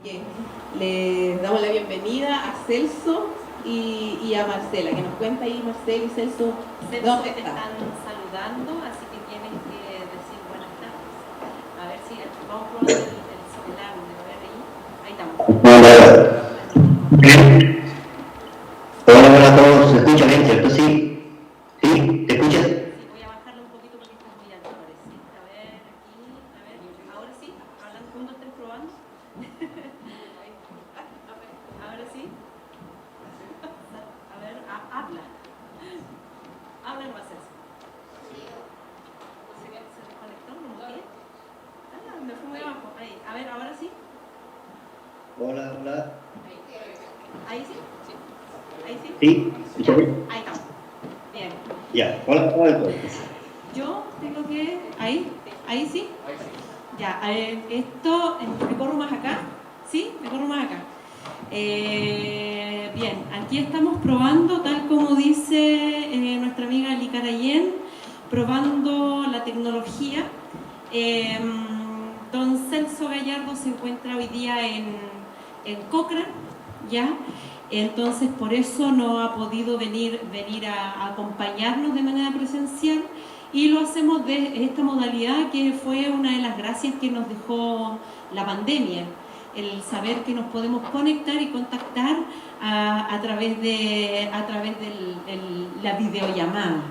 que le damos la bienvenida a Celso y a Marcela, que nos cuenta ahí Marcela y Celso. Celso, te están saludando, así que tienes que decir buenas tardes. A ver si vamos a probar el celular, a ver ahí estamos. Hola, hola a todos, ¿se escucha bien, cierto? Sí, sí, ¿te escuchas? Sí, voy a bajarle un poquito porque está muy alto, parece. A ver, aquí, a ver, ahora sí, hablando, 1, 2, 3, probando. Ahora sí. A ver, habla. Habla nomás, Celso. ¿Se desconectó? ¿No muteé? Me fui muy abajo. Ahí. A ver, ahora sí. Hola, hola. ¿Ahí sí? ¿Ahí sí? ¿Sí? ¿Escucha bien? Ahí estamos. Bien. Ya, hola, hola. Yo tengo que... ¿Ahí? ¿Ahí sí? Ya, esto... ¿Me corro más acá? ¿Sí? Me corro más acá. Bien, aquí estamos probando, tal como dice nuestra amiga Licarayén, probando la tecnología. Don Celso Gallardo se encuentra hoy día en Cochrane, ¿ya? Entonces por eso no ha podido venir a acompañarnos de manera presencial y lo hacemos de esta modalidad que fue una de las gracias que nos dejó la pandemia, el saber que nos podemos conectar y contactar a través de la videollamada.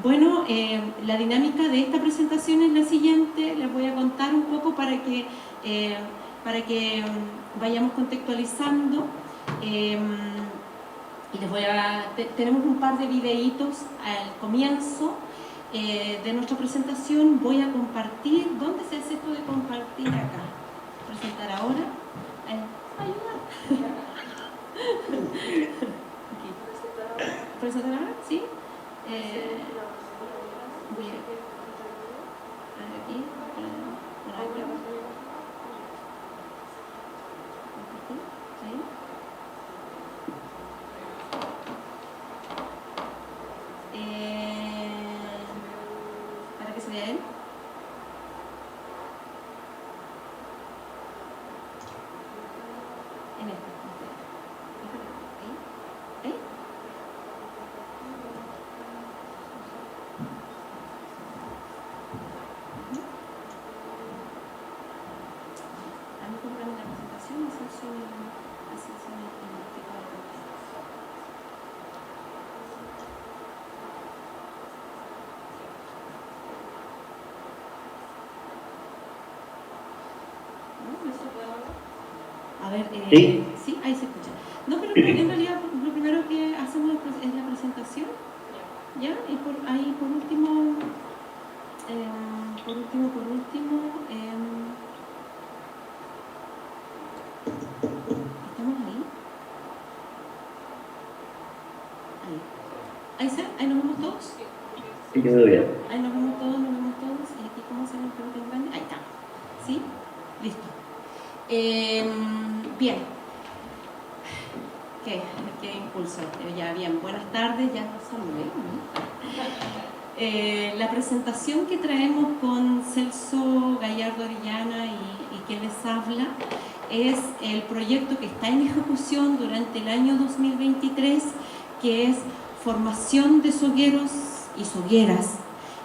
Bueno, la dinámica de esta presentación es la siguiente. Les voy a contar un poco para que vayamos contextualizando. Y tenemos un par de videitos al comienzo de nuestra presentación. Voy a compartir. ¿Dónde se hace esto de compartir acá? Presentar ahora. Ayuda. ¿Presentar ahora? ¿Sí? Voy a aquí. Para que se vea él. En esta. ¿Ahí? A mí comprarme la presentación y hacer su A ver, ¿Sí? sí, ahí se escucha. No, pero en realidad lo primero que hacemos es la presentación, ¿ya? Y ahí por último, ¿estamos ahí? Ahí nos vemos todos. Sí, yo veo bien. Ahí nos vemos todos. Y aquí, ¿cómo se ve el pelo tan grande? Ahí está. ¿Sí? Listo. Bien. ¿Qué impulso? Ya, bien. Buenas tardes, ya nos saludé, ¿no? La presentación que traemos con Celso Gallardo Orellana y quien les habla es el proyecto que está en ejecución durante el año 2023, que es formación de sogueros y sogueras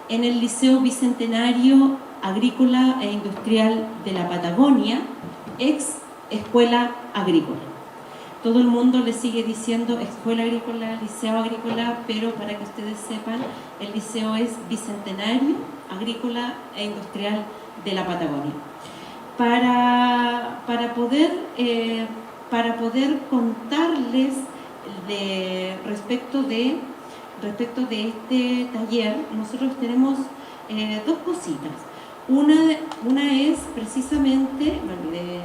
en el Liceo Bicentenario Agrícola e Industrial de la Patagonia, ex Escuela Agrícola. Todo el mundo le sigue diciendo Escuela Agrícola, Liceo Agrícola, pero para que ustedes sepan, el liceo es Bicentenario Agrícola e Industrial de la Patagonia. Para poder contarles respecto de este taller, nosotros tenemos dos cositas. Una es precisamente, me olvidé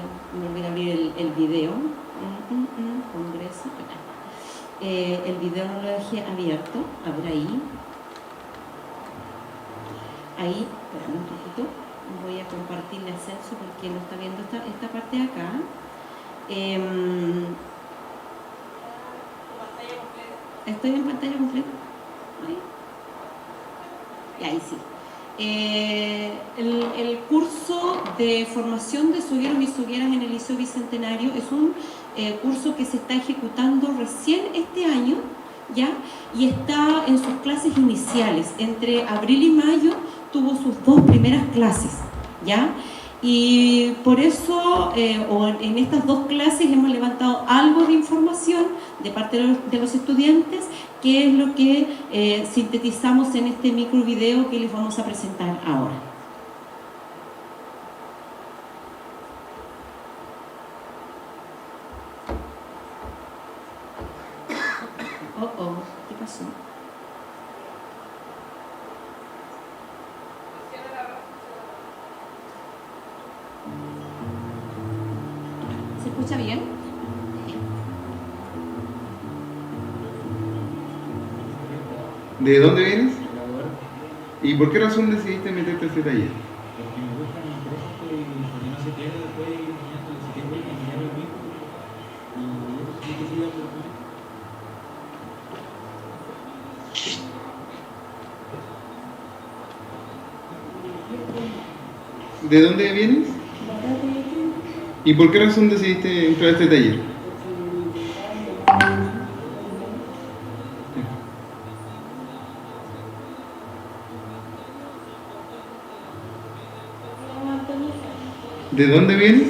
abrir el video, Congreso, el video no lo dejé abierto, a ver ahí, espérame un poquito, voy a compartirle a Celso porque no está viendo esta parte de acá. ¿Estoy en pantalla completa? ¿Ahí? Y ahí sí. El curso de formación de sogueros y sogueras en el Liceo Bicentenario. Es un curso que se está ejecutando recién este año, ¿ya? Y está en sus clases iniciales. Entre abril y mayo tuvo sus 2 primeras clases, ¿ya? Y por eso, en estas 2 clases hemos levantado algo de información de parte de los estudiantes, que es lo que sintetizamos en este micro video que les vamos a presentar ahora. ¿Qué pasó? ¿Se escucha bien? ¿De dónde vienes? ¿Y por qué razón decidiste meterte a este taller? Porque me gusta, me interesa esto y porque no se pierde después ir enseñando, si tengo que enseñar lo mismo y eso sí que siga por mí. ¿De dónde vienes? ¿Y por qué razón decidiste entrar a este taller? ¿De dónde vienes?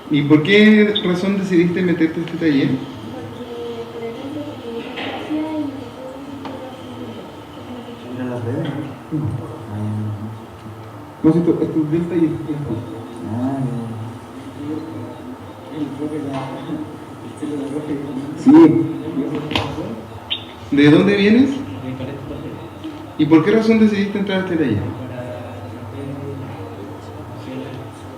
¿Y por qué razón decidiste meterte a este taller? Mira las redes. No, si esto es del taller. Sí. ¿De dónde vienes? ¿Y por qué razón decidiste entrar a este taller? Para hacer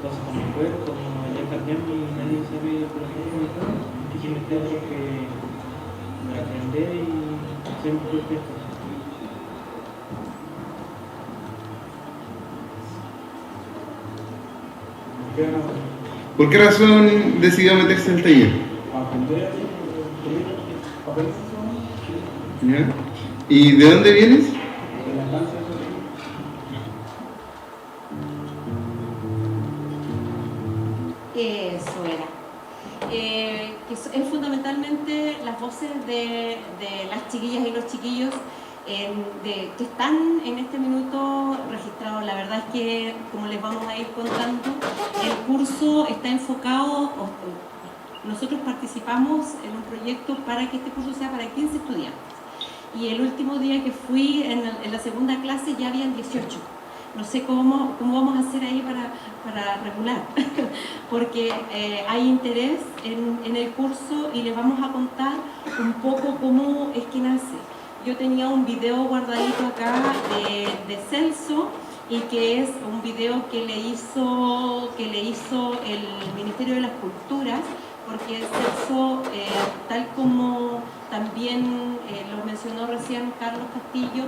cosas con mi cuerpo, como ya cambiando y nadie sabe por ejemplo mi cuerpo. Quise meter porque para aprender y hacer un poco de esto. ¿Por qué razón decidió meterse al taller? Para aprender, para aprender. ¿Ya? ¿Y de dónde vienes? Eso era. Que es fundamentalmente las voces de las chiquillas y los chiquillos que están en este minuto registrados. La verdad es que, como les vamos a ir contando, el curso está enfocado, nosotros participamos en un proyecto para que este curso sea para 15 estudiantes. Y el último día que fui, en la segunda clase, ya habían 18. No sé cómo vamos a hacer ahí para regular, porque hay interés en el curso y les vamos a contar un poco cómo es que nace. Yo tenía un video guardadito acá de Celso, y que es un video que le hizo el Ministerio de las Culturas, porque Celso, tal como también lo mencionó recién Carlos Castillo,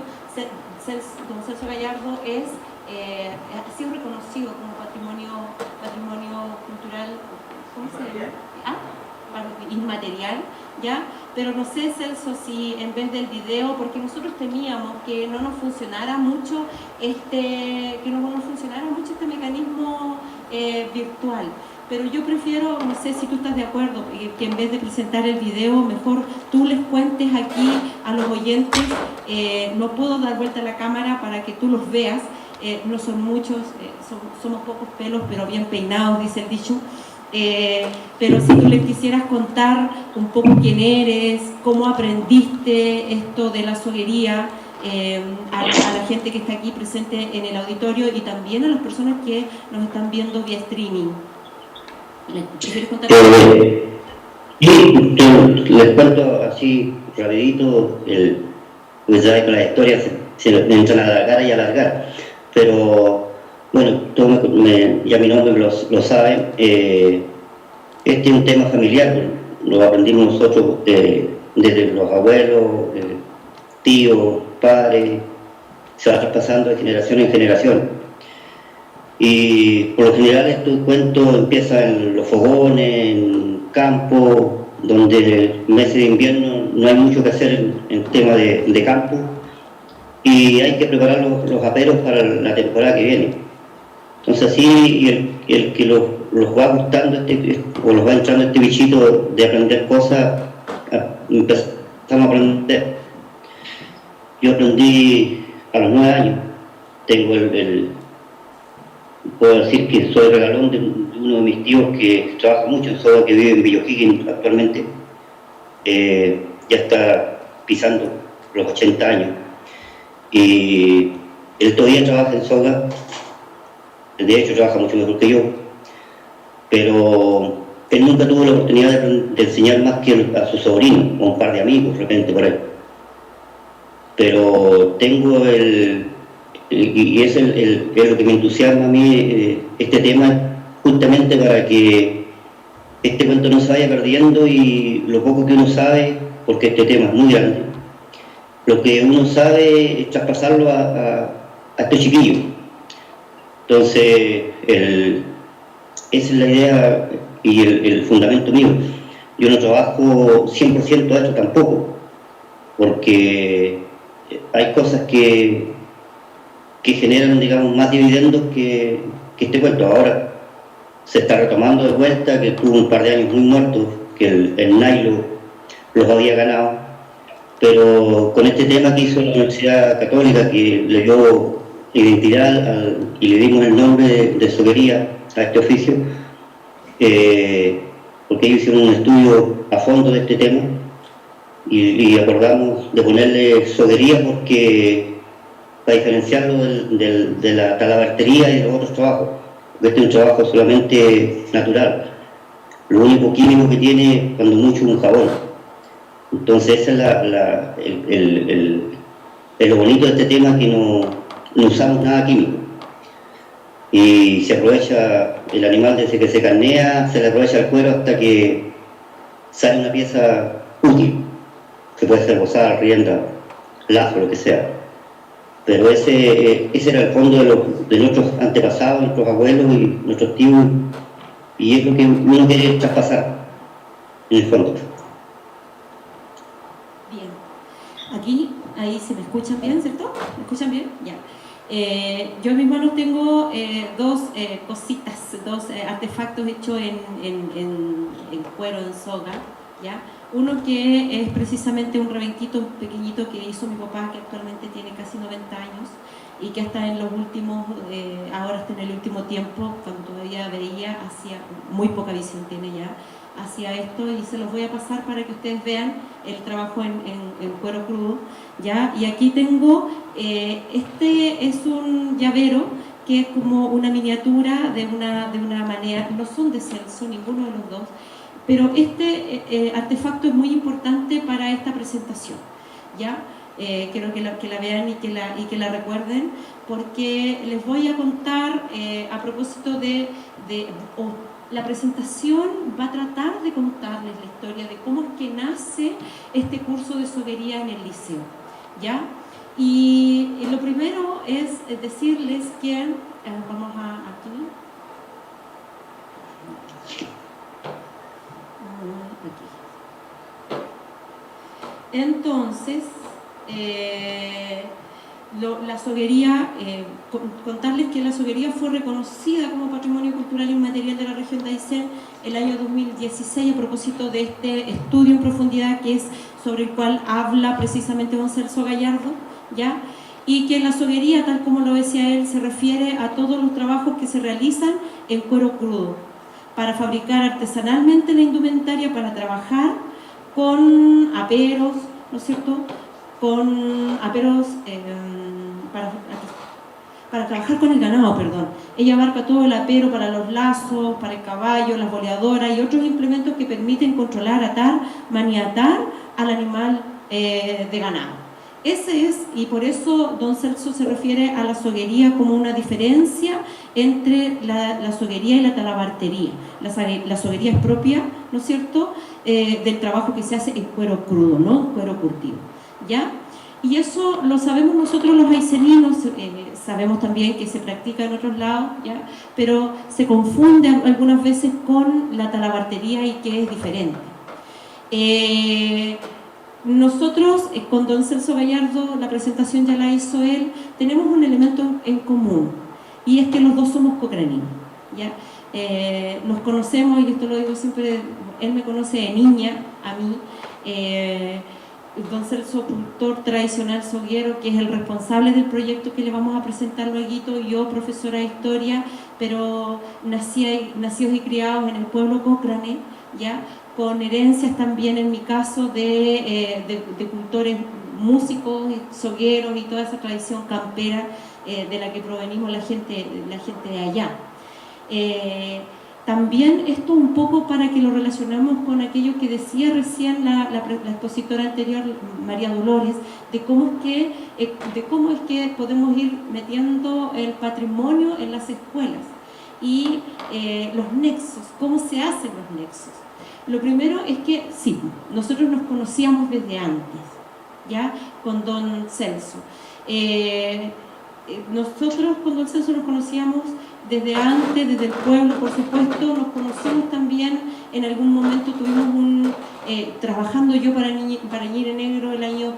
don Celso Gallardo ha sido reconocido como patrimonio cultural, ¿cómo se llama? Inmaterial, ¿ya? Pero no sé, Celso, si en vez del video, porque nosotros temíamos que no nos funcionara mucho este mecanismo virtual. Pero yo prefiero, no sé si tú estás de acuerdo, que en vez de presentar el video, mejor tú les cuentes aquí a los oyentes. No puedo dar vuelta a la cámara para que tú los veas. No son muchos, somos pocos pelos, pero bien peinados, dice el dicho. Pero si tú les quisieras contar un poco quién eres, cómo aprendiste esto de la soguería, a la gente que está aquí presente en el auditorio y también a las personas que nos están viendo vía streaming. ¿Quieres contar? Y les cuento así rapidito, pues ya con la historia se me entran a alargar y alargar, pero bueno, ya mi nombre lo saben. Este es un tema familiar, lo aprendimos nosotros desde los abuelos, tíos, padres, se va traspasando de generación en generación. Y por lo general estos cuentos empiezan en los fogones, en campo, donde en meses de invierno no hay mucho que hacer en tema de campo, y hay que preparar los aperos para la temporada que viene. Entonces así el que los va gustando o los va entrando este bichito de aprender cosas, empezamos a aprender. Yo aprendí a los 9 años. Tengo puedo decir que soy regalón de uno de mis tíos que trabaja mucho en soga, que vive en Villa O'Higgins actualmente. Ya está pisando los 80 años. Y él todavía trabaja en soga. De hecho, trabaja mucho mejor que yo. Pero él nunca tuvo la oportunidad de enseñar más que a su sobrino o un par de amigos, de repente, por ahí. Pero tengo y es lo que me entusiasma a mí, este tema, justamente para que este cuento no se vaya perdiendo y lo poco que uno sabe, porque este tema es muy grande, lo que uno sabe es traspasarlo a estos chiquillos. Entonces, esa es la idea y el fundamento mío. Yo no trabajo 100% a esto tampoco, porque hay cosas que generan, digamos, más dividendos que este cuento. Ahora se está retomando de vuelta, que tuvo un par de años muy muertos, que el Nailo los había ganado, pero con este tema que hizo la Universidad Católica, que le dio identidad y le dimos el nombre de soguería a este oficio, porque ellos hicieron un estudio a fondo de este tema y acordamos de ponerle soguería porque para diferenciarlo de la talabartería y de los otros trabajos, porque este es un trabajo solamente natural. Lo único químico que tiene, cuando mucho, un jabón. Entonces esa es lo bonito de este tema, que no usamos nada químico. Y se aprovecha el animal desde que se carnea, se le aprovecha el cuero hasta que sale una pieza útil, que puede ser bozal, rienda, lazo, lo que sea. Pero ese era el fondo de nuestros antepasados, nuestros abuelos y nuestros tíos, y es lo que uno quiere traspasar, en el fondo. Bien. Aquí, ahí se me escuchan bien, ¿cierto? ¿Me escuchan bien? Ya. Yo en mis manos tengo dos cositas, dos artefactos hechos en cuero, en soga, ¿ya? Uno que es precisamente un rebenquito pequeñito que hizo mi papá, que actualmente tiene casi 90 años y que está en los últimos, ahora está en el último tiempo, cuando todavía veía, hacía muy poca visión tiene ya, hacia esto, y se los voy a pasar para que ustedes vean el trabajo en cuero crudo, ¿ya? Y aquí tengo, este es un llavero que es como una miniatura de una manera, no son de Celso, ninguno de los dos, pero este artefacto es muy importante para esta presentación, ¿ya? Quiero que la vean y que la recuerden, porque les voy a contar a propósito la presentación va a tratar de contarles la historia de cómo es que nace este curso de soguería en el liceo, ¿ya? Y lo primero es decirles que, vamos aquí. Entonces, la soguería, contarles que la soguería fue reconocida como Patrimonio Cultural Inmaterial de la región de Aysén el año 2016 a propósito de este estudio en profundidad que es sobre el cual habla precisamente don Celso Gallardo, ¿ya? Y que la soguería, tal como lo decía él, se refiere a todos los trabajos que se realizan en cuero crudo, para fabricar artesanalmente la indumentaria, para trabajar con aperos, ¿no es cierto?, con aperos para trabajar con el ganado, perdón. Ella abarca todo el apero para los lazos, para el caballo, las boleadoras y otros implementos que permiten controlar, atar, maniatar al animal de ganado. Ese es, y por eso don Celso se refiere a la soguería como una diferencia entre la soguería y la talabartería. La soguería es propia, ¿no es cierto?, del trabajo que se hace en cuero crudo, ¿no?, cuero curtido, ¿ya? Y eso lo sabemos nosotros los ayseninos, sabemos también que se practica en otros lados, ¿ya? Pero se confunde algunas veces con la talabartería y que es diferente. Nosotros, con don Celso Gallardo, la presentación ya la hizo él, tenemos un elemento en común, y es que los dos somos cochraninos, ¿ya? Nos conocemos, y esto lo digo siempre, él me conoce de niña, a mí, don Celso, cultor tradicional soguero, que es el responsable del proyecto que le vamos a presentar luego, yo profesora de historia, pero nacidos y criados en el pueblo cochrane, ¿ya? Con herencias también en mi caso de cultores músicos, sogueros y toda esa tradición campera de la que provenimos la gente de allá. También esto un poco para que lo relacionamos con aquello que decía recién la expositora anterior, María Dolores, de cómo es que podemos ir metiendo el patrimonio en las escuelas y los nexos, cómo se hacen los nexos. Lo primero es que sí, nosotros nos conocíamos desde antes, ¿ya? Con don Celso. Nosotros con don Celso nos conocíamos desde antes, desde el pueblo, por supuesto. Nos conocimos también, en algún momento tuvimos trabajando yo para Ñire Negro el año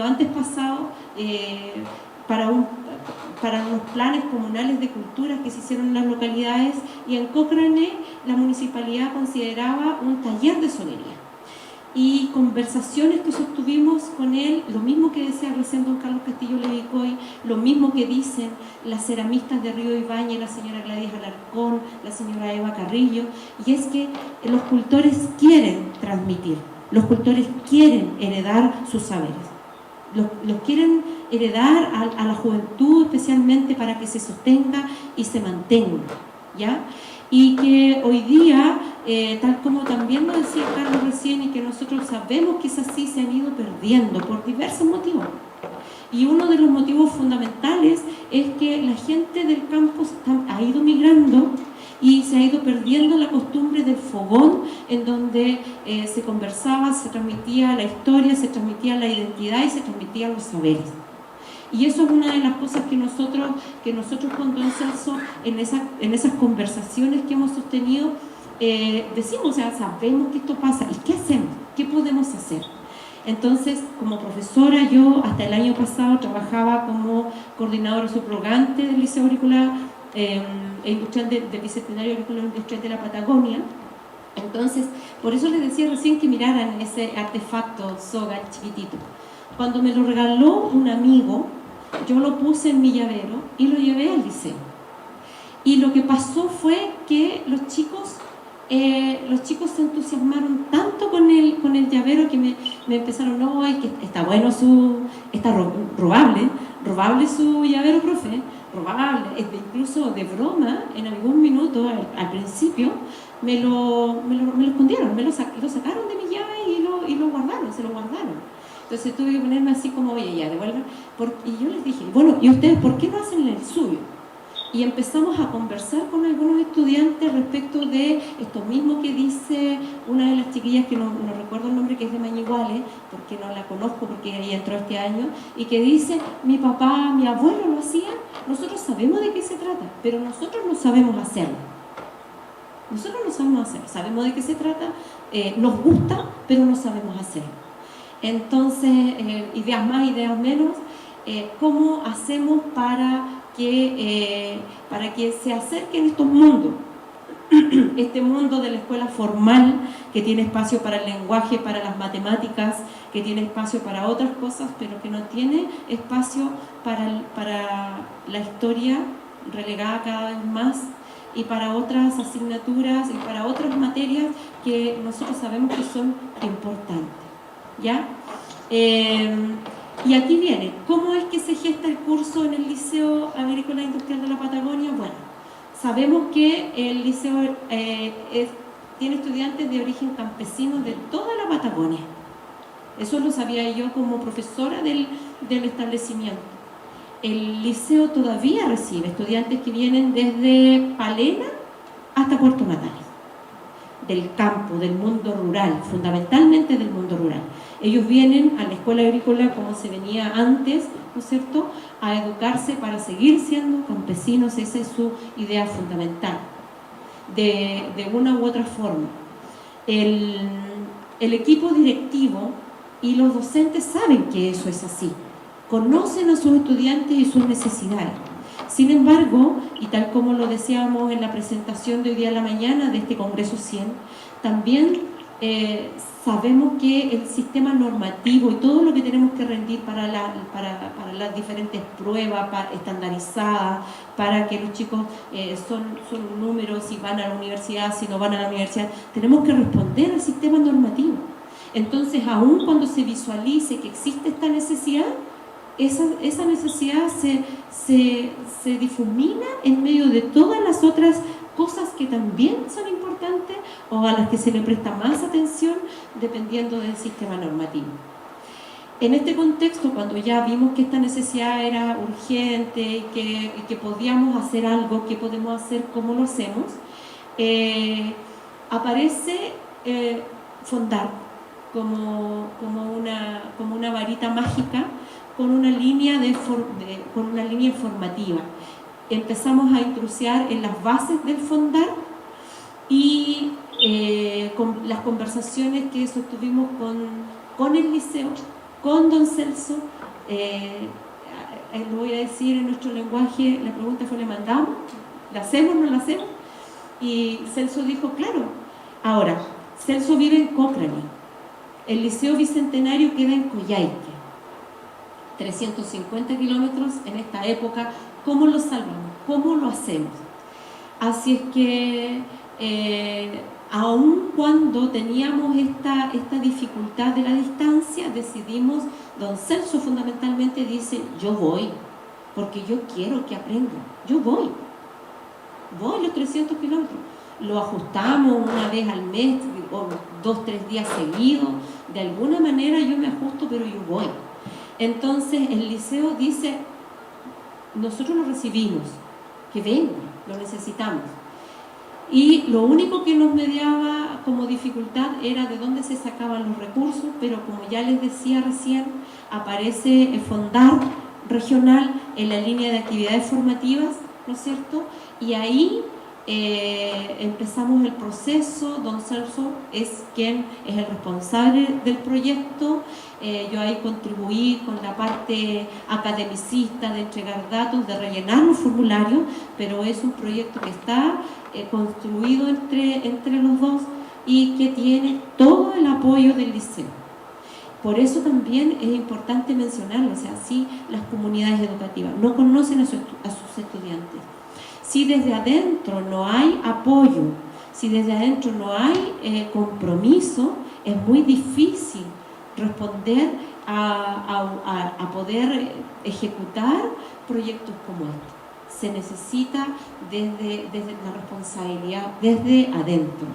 antes pasado, para unos planes comunales de cultura que se hicieron en las localidades, y en Cochrane la municipalidad consideraba un taller de sonería. Y conversaciones que sostuvimos con él, lo mismo que decía recién don Carlos Castillo Levicoy, lo mismo que dicen las ceramistas de Río Ibañez, la señora Gladys Alarcón, la señora Eva Carrillo, y es que los cultores quieren transmitir, los cultores quieren heredar sus saberes, los quieren heredar a la juventud, especialmente para que se sostenga y se mantenga, ¿ya? Y que hoy día, tal como también lo decía Carlos recién, y que nosotros sabemos que es así, se han ido perdiendo por diversos motivos. Y uno de los motivos fundamentales es que la gente del campo ha ido migrando y se ha ido perdiendo la costumbre del fogón, en donde se conversaba, se transmitía la historia, se transmitía la identidad y se transmitían los saberes. Y eso es una de las cosas que nosotros con don Celso, en esas conversaciones que hemos sostenido, decimos, o sea, sabemos que esto pasa, ¿y qué hacemos? ¿Qué podemos hacer? Entonces, como profesora, yo hasta el año pasado trabajaba como coordinadora subrogante del Liceo Agrícola Industrial del Bicentenario Agrícola Industrial de la Patagonia. Entonces, por eso les decía recién que miraran ese artefacto soga chiquitito. Cuando me lo regaló un amigo, yo lo puse en mi llavero y lo llevé al liceo. Y lo que pasó fue que los chicos se entusiasmaron tanto con el llavero que me empezaron, no, es que está bueno está robable su llavero, profe, robable, incluso de broma, en algún minuto, al principio, me lo escondieron, lo sacaron de mi llave y lo guardaron, se lo guardaron. Entonces tuve que ponerme así como, oye, ya, devuelvan. Y yo les dije, bueno, ¿y ustedes por qué no hacen el suyo? Y empezamos a conversar con algunos estudiantes respecto de esto mismo que dice una de las chiquillas, que no recuerdo el nombre, que es de Mañiguales, porque no la conozco, porque ella entró este año, y que dice, mi papá, mi abuelo lo hacían, nosotros sabemos de qué se trata, pero nosotros no sabemos hacerlo. Nosotros no sabemos hacerlo, sabemos de qué se trata, nos gusta, pero no sabemos hacerlo. Entonces, ideas más, ideas menos, ¿cómo hacemos para que se acerquen estos mundos? Este mundo de la escuela formal, que tiene espacio para el lenguaje, para las matemáticas, que tiene espacio para otras cosas, pero que no tiene espacio para la historia, relegada cada vez más, y para otras asignaturas y para otras materias que nosotros sabemos que son importantes. ¿Ya? Y aquí viene, ¿cómo es que se gesta el curso en el Liceo Agrícola Industrial de la Patagonia? Bueno, sabemos que el liceo tiene estudiantes de origen campesino de toda la Patagonia. Eso lo sabía yo como profesora del establecimiento. El liceo todavía recibe estudiantes que vienen desde Palena hasta Puerto Natales, del campo, del mundo rural, fundamentalmente del mundo rural. Ellos vienen a la escuela agrícola como se venía antes, ¿no es cierto?, a educarse para seguir siendo campesinos. Esa es su idea fundamental, de una u otra forma. El equipo directivo y los docentes saben que eso es así, conocen a sus estudiantes y sus necesidades. Sin embargo, y tal como lo decíamos en la presentación de hoy día a la mañana de este Congreso 100, también sabemos que el sistema normativo y todo lo que tenemos que rendir para las diferentes pruebas estandarizadas, para que los chicos son números, si van a la universidad, si no van a la universidad, tenemos que responder al sistema normativo. Entonces, aun cuando se visualice que existe esta necesidad, esa necesidad se difumina en medio de todas las otras cosas que también son importantes o a las que se le presta más atención dependiendo del sistema normativo. En este contexto, cuando ya vimos que esta necesidad era urgente y que podíamos hacer algo, qué podemos hacer, cómo lo hacemos, aparece Fondar como una varita mágica con una línea informativa. Empezamos a intrusiar en las bases del Fondar y con las conversaciones que sostuvimos con el liceo, con don Celso, lo voy a decir en nuestro lenguaje, la pregunta fue: ¿le mandamos? ¿La hacemos? ¿No la hacemos? Y Celso dijo, claro. Ahora, Celso vive en Cochrane, el Liceo Bicentenario queda en Coyhaique, 350 kilómetros en esta época. ¿Cómo lo salvamos? ¿Cómo lo hacemos? Así es que, aun cuando teníamos esta dificultad de la distancia, decidimos, don Celso fundamentalmente dice, yo voy, porque yo quiero que aprenda, yo voy los 300 kilómetros. Lo ajustamos una vez al mes, o 2-3 días seguidos, de alguna manera yo me ajusto, pero yo voy. Entonces el liceo dice, nosotros lo recibimos, que venga, lo necesitamos. Y lo único que nos mediaba como dificultad era de dónde se sacaban los recursos, pero como ya les decía recién, aparece el Fondar regional en la línea de actividades formativas, ¿no es cierto? Y ahí empezamos el proceso. Don Celso es quien es el responsable del proyecto. Yo ahí contribuí con la parte academicista de entregar datos, de rellenar los formularios, pero es un proyecto que está construido entre los dos y que tiene todo el apoyo del liceo. Por eso también es importante mencionarlo, o sea, si las comunidades educativas no conocen a sus estudiantes, si desde adentro no hay apoyo, si desde adentro no hay compromiso, es muy difícil responder a poder ejecutar proyectos como este. Se necesita desde la responsabilidad, desde adentro.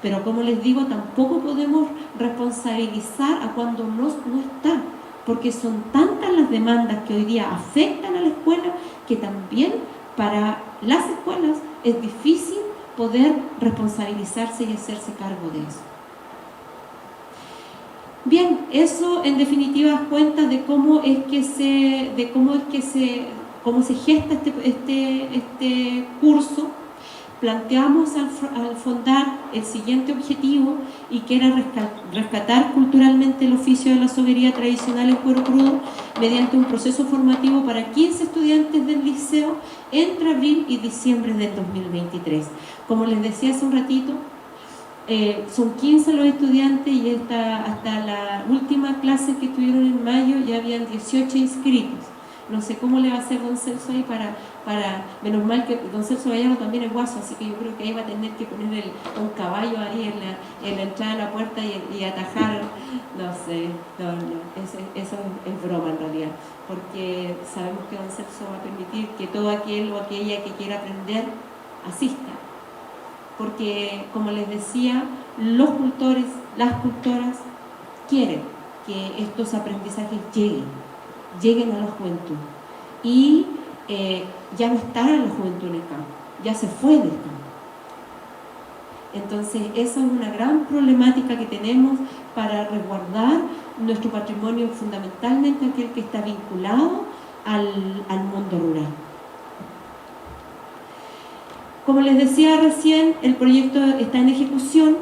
Pero como les digo, tampoco podemos responsabilizar a cuando no está, porque son tantas las demandas que hoy día afectan a la escuela que también para las escuelas es difícil poder responsabilizarse y hacerse cargo de eso. Bien, eso en definitiva cuenta de cómo se gesta este curso. Planteamos al Fondar el siguiente objetivo, y que era rescatar culturalmente el oficio de la soguería tradicional en cuero crudo mediante un proceso formativo para 15 estudiantes del liceo entre abril y diciembre del 2023. Como les decía hace un ratito, son 15 los estudiantes y hasta la última clase que tuvieron en mayo ya habían 18 inscritos. No sé cómo le va a hacer don Celso ahí para menos mal que don Celso Gallardo también es guaso, así que yo creo que ahí va a tener que poner un caballo ahí en la entrada de la puerta y atajar, no sé, eso es broma en realidad, porque sabemos que don Celso va a permitir que todo aquel o aquella que quiera aprender asista, porque como les decía, los cultores, las cultoras quieren que estos aprendizajes lleguen a la juventud, y ya no está la juventud en el campo, ya se fue del campo. Entonces esa es una gran problemática que tenemos para resguardar nuestro patrimonio, fundamentalmente aquel que está vinculado al mundo rural. Como les decía recién, el proyecto está en ejecución.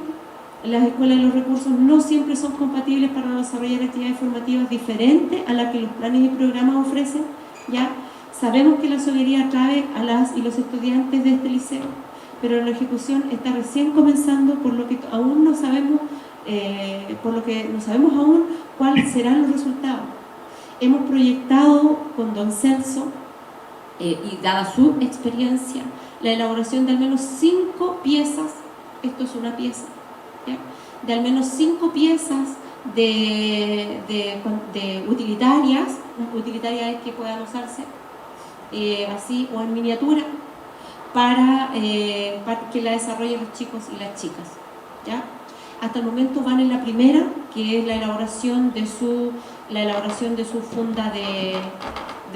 Las escuelas y los recursos no siempre son compatibles para desarrollar actividades formativas diferentes a las que los planes y programas ofrecen, ¿ya? Sabemos que la soguería atrae a las y los estudiantes de este liceo, pero la ejecución está recién comenzando, por lo que aún no sabemos, aún cuáles serán los resultados. Hemos proyectado con don Celso, y dada su experiencia, la elaboración de al menos 5 piezas, esto es una pieza, ¿ya? De al menos 5 piezas de utilitarias que puedan usarse así o en miniatura, para que la desarrollen los chicos y las chicas, ¿ya? Hasta el momento van en la primera, que es la elaboración de su funda, de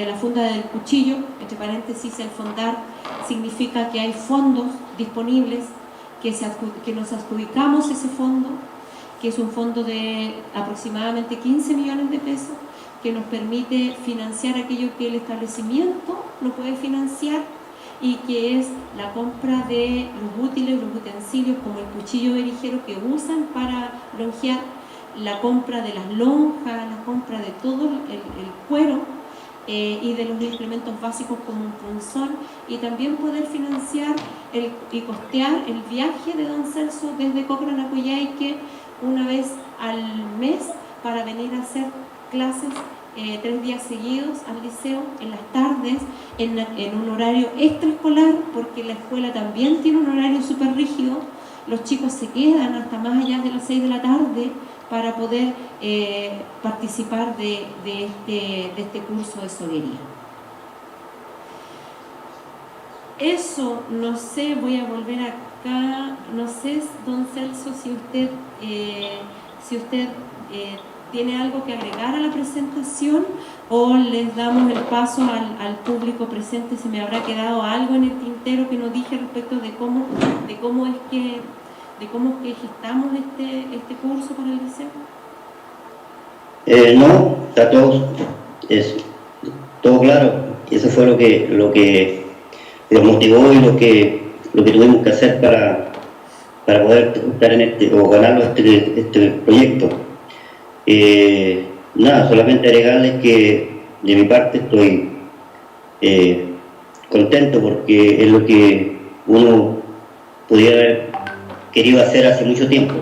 la funda del cuchillo. Entre paréntesis, el fondar significa que hay fondos disponibles, que nos adjudicamos ese fondo, que es un fondo de aproximadamente 15 millones de pesos, que nos permite financiar aquello que el establecimiento no puede financiar, y que es la compra de los útiles, los utensilios como el cuchillo berijero que usan para longear, la compra de las lonjas, la compra de todo el cuero y de los implementos básicos como un punzón, y también poder financiar y costear el viaje de don Celso desde Cochrane a Coyhaique una vez al mes para venir a hacer clases 3 días seguidos al liceo, en las tardes, en un horario extraescolar, porque la escuela también tiene un horario súper rígido. Los chicos se quedan hasta más allá de las 6 de la tarde para poder participar de este curso de soguería. Eso, no sé, voy a volver acá, no sé, don Celso, si usted tiene algo que agregar a la presentación, o les damos el paso al público presente. Se me habrá quedado algo en el tintero que no dije respecto de cómo es que gestamos este curso para el liceo. No, está todo claro. Eso fue lo que los motivó y lo que tuvimos que hacer para poder estar o ganarlo este proyecto. Nada, solamente agregarles que de mi parte estoy contento, porque es lo que uno pudiera haber querido hacer hace mucho tiempo,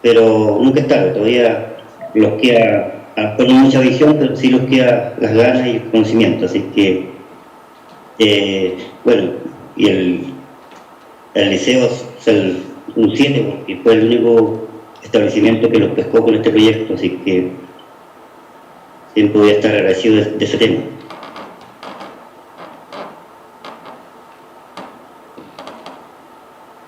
pero nunca es tarde. Todavía los queda, con mucha visión, pero sí los queda las ganas y el conocimiento. Así que bueno, y el liceo es un 7, porque fue el único establecimiento que los pescó con este proyecto, así que siempre voy a estar agradecido de ese tema.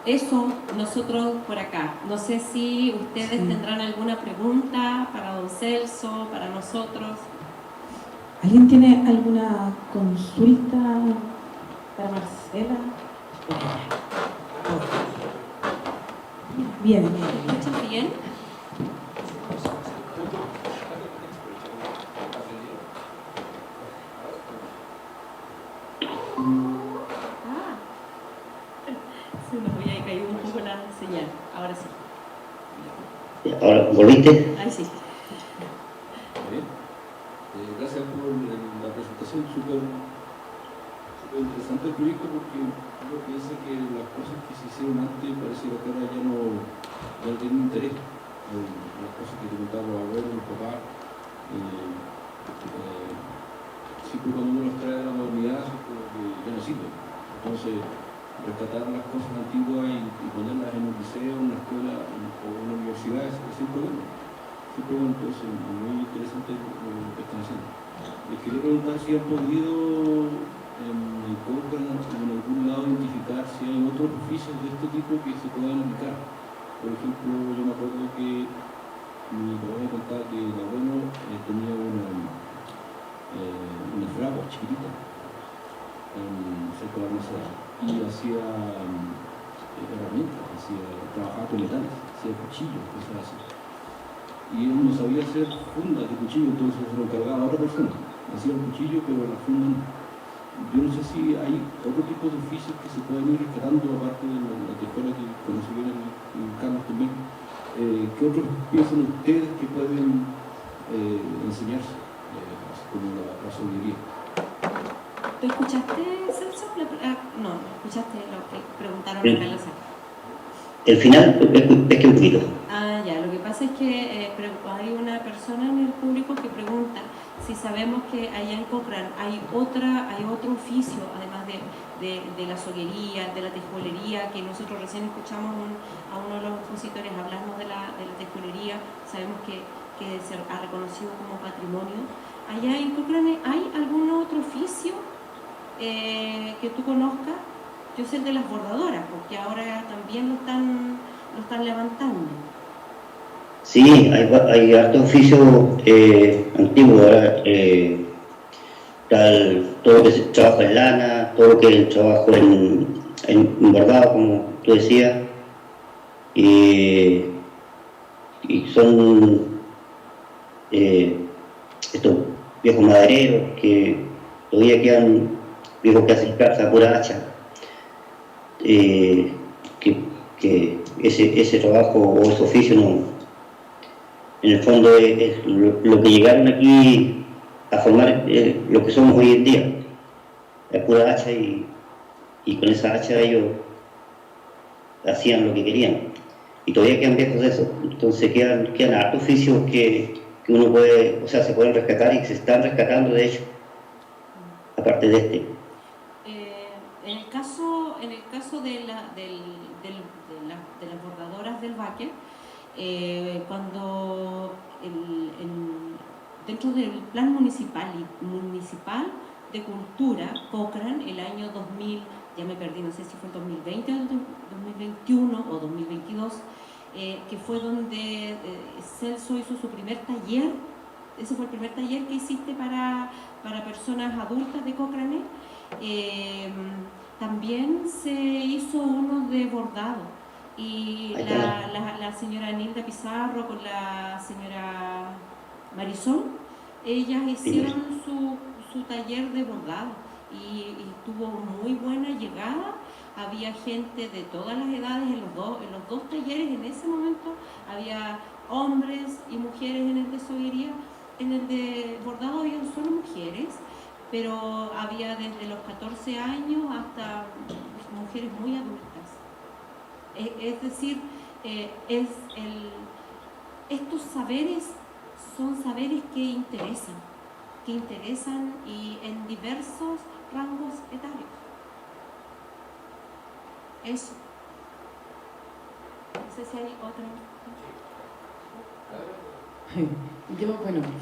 Eso, nosotros por acá. No sé si ustedes tendrán alguna pregunta para don Celso, para nosotros. ¿Alguien tiene alguna consulta para Marcela? Bien. ¿Me escuchan bien? Se nos había caído un poco la señal. Ahora sí. Ahora, ¿volviste? Ahí sí. Gracias por la presentación, súper interesante el proyecto, porque yo pienso que las cosas que se hicieron antes parece que ahora ya no tienen interés. Las cosas que te contaban los abuelos, los papás, siempre cuando uno los trae a la modernidad, como que ya no sirven. Entonces, rescatar las cosas antiguas y ponerlas en un liceo, en una escuela o en una universidad es siempre bueno. Siempre bueno, entonces muy interesante lo que están haciendo. Les quería preguntar si han podido en Cochrane, en algún lado, identificar si hay otros oficios de este tipo que se puedan aplicar. Por ejemplo, yo me acuerdo que mi papá me contaba que el abuelo tenía una fragua chiquitita cerca de la mesa, y hacía herramientas, trabajaba con metales, hacía cuchillos, cosas así. Y él no sabía hacer fundas de cuchillo, entonces se lo encargaba a otra persona. Hacía el cuchillo, pero la funda no. Yo no sé si hay otro tipo de oficios que se pueden ir rescatando, aparte de la tejuela que conocí bien en Carlos también. ¿Qué otros piensan ustedes que pueden enseñarse, como la soldadura? ¿Tú escuchaste, Celso? No, no escuchaste lo que preguntaron Sí. acá en la sala. El final es que un poquito. Ah, ya, lo que pasa es que hay una persona en el público que pregunta si sabemos que allá en Cochrane hay otro oficio, además de la soguería, de la tejuelería, que nosotros recién escuchamos a uno de los expositores hablarnos de la tejuelería, sabemos que se ha reconocido como patrimonio. Allá en Cochrane, ¿hay algún otro oficio que tú conozcas? Yo sé el de las bordadoras, porque ahora también lo están levantando. Sí, hay harto oficio antiguo ahora, todo lo que es trabajo en lana, todo lo que es el trabajo en bordado, como tú decías, y son estos viejos madereros que todavía quedan viejos que hacen casa a pura hacha, que ese trabajo o ese oficio no, en el fondo es lo que llegaron aquí a formar lo que somos hoy en día, la pura hacha y con esa hacha ellos hacían lo que querían y todavía quedan viejos de eso, entonces quedan hartos oficios que uno puede, o sea, se pueden rescatar y que se están rescatando de hecho, aparte de este. En el caso de las bordadoras del Baque, cuando dentro del plan municipal de cultura, Cochrane, el año 2000, ya me perdí, no sé si fue el 2020 o el 2021 o 2022, que fue donde Celso hizo su primer taller. Ese fue el primer taller que hiciste para personas adultas de Cochrane. También se hizo uno de bordado y la señora Nilda Pizarro con la señora Marisol, ellas hicieron su taller de bordado y tuvo muy buena llegada. Había gente de todas las edades en los dos talleres. En ese momento había hombres y mujeres en el de soguería. En el de bordado había solo mujeres, pero había desde los 14 años hasta mujeres muy adultas. Es decir, estos saberes son saberes que interesan y en diversos rangos etarios. Eso. No sé si hay otra. Yo,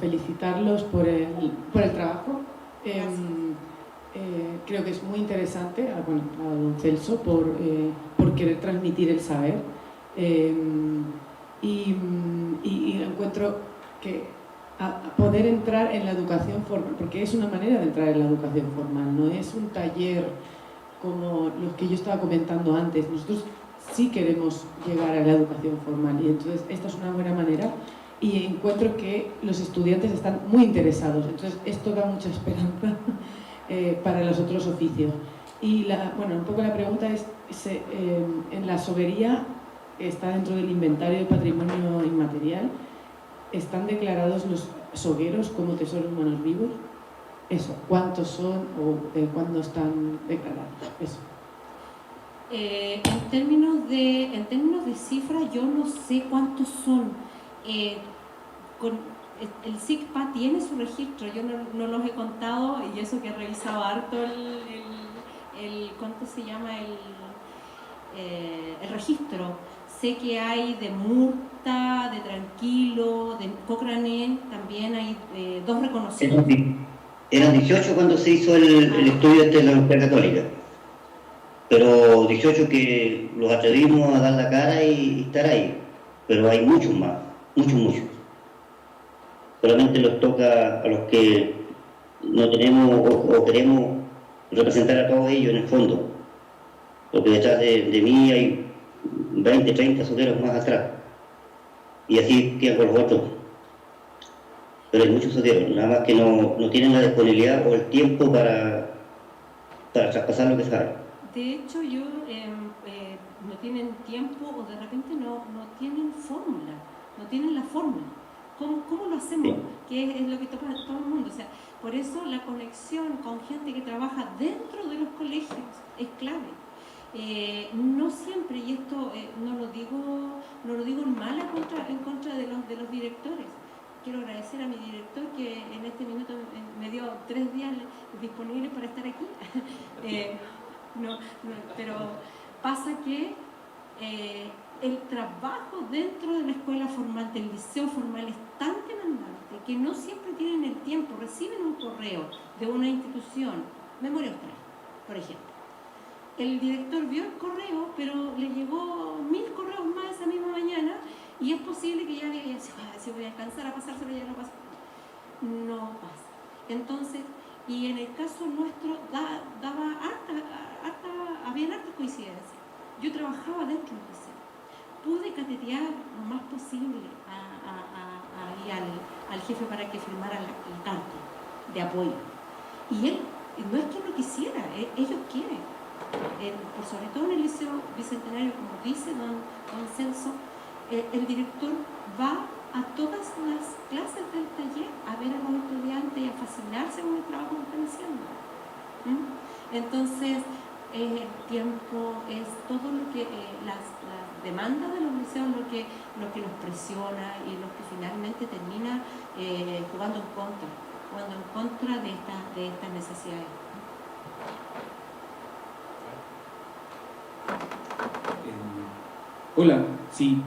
felicitarlos por el trabajo. Creo que es muy interesante a don Celso por querer transmitir el saber. Y encuentro que poder entrar en la educación formal, porque es una manera de entrar en la educación formal, no es un taller como los que yo estaba comentando antes. Nosotros sí queremos llegar a la educación formal y entonces esta es una buena manera y encuentro que los estudiantes están muy interesados, entonces esto da mucha esperanza para los otros oficios. Y un poco la pregunta es, en la soguería está dentro del inventario de patrimonio inmaterial, ¿están declarados los sogueros como tesoros humanos vivos? Eso, ¿cuántos son o de cuándo están declarados? Eso. En términos de cifras, yo no sé cuántos son. El SICPA tiene su registro, yo no los he contado, y eso que he revisado harto ¿cuánto se llama? El registro. Sé que hay de Murta, de Tranquilo, de Cochrane, también hay 2 reconocidos. Eran 18 cuando se hizo el estudio de la Universidad Católica, pero 18 que los atrevimos a dar la cara y estar ahí, pero hay muchos más, muchos. Solamente nos toca a los que no tenemos o queremos representar a todos ellos en el fondo, porque detrás de mí hay 20, 30 sogueros más atrás, y así quedan con los otros. Pero hay muchos sogueros, nada más que no tienen la disponibilidad o el tiempo para traspasar lo que saben. De hecho, no tienen tiempo o de repente no tienen fórmula, no tienen la fórmula. ¿Cómo lo hacemos? Que es lo que toca todo el mundo. O sea, por eso la conexión con gente que trabaja dentro de los colegios es clave. No siempre, y esto no lo digo en mala en contra de los directores. Quiero agradecer a mi director que en este minuto me dio 3 días disponibles para estar aquí. Pero pasa que el trabajo dentro de la escuela formal, del liceo formal, es tan demandante que no siempre tienen el tiempo. Reciben un correo de una institución, Memoria Austral, por ejemplo. El director vio el correo, pero le llegó 1000 correos más esa misma mañana y es posible que ya diga, si voy a alcanzar a pasárselo, ya no pasa. No pasa. Entonces, y en el caso nuestro habían hartas coincidencias. Yo trabajaba dentro del liceo. Pude catetear lo más posible al jefe para que firmara la carta de apoyo. Y él, no es que no quisiera, ellos quieren. Por sobre todo en el Liceo Bicentenario, como dice don Celso, el director va a todas las clases del taller a ver a los estudiantes y a fascinarse con el trabajo que están haciendo. Entonces, el tiempo es todo lo que las demandas de los liceos lo que los presiona y lo que finalmente termina jugando en contra de estas necesidades. Hola, sí,